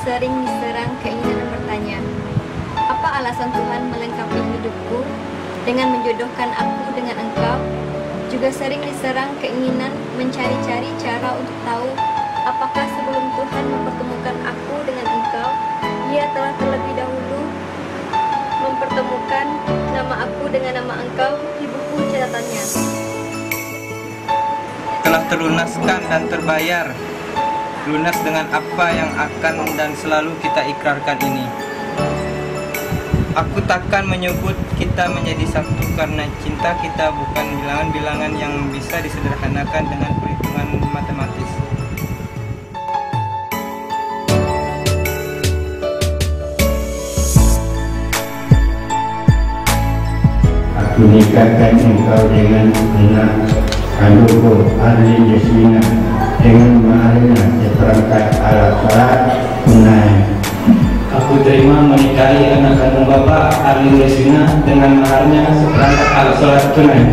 sering diserang keinginan bertanya, apa alasan Tuhan melengkapi hidupku dengan menjodohkan aku dengan Engkau? Juga sering diserang keinginan mencari-cari cara untuk tahu apakah sebelum Tuhan mempertemukan aku dengan Engkau, Ia telah terlebih dahulu mempertemukan nama aku dengan nama Engkau di buku catatannya. Telah terlunaskan dan terbayar, lunas dengan apa yang akan dan selalu kita ikrarkan ini. Aku takkan menyebut kita menjadi satu karena cinta kita bukan bilangan-bilangan yang bisa disederhanakan dengan perhitungan matematis. Aku nikahkan engkau dengan anak kandungku Arlin Yasmina dengan maharnya seperangkat alat sholat tunai. Aku terima menikahi anak kandung Bapak Arlin Yasmina dengan maharnya seperangkat alat sholat tunai.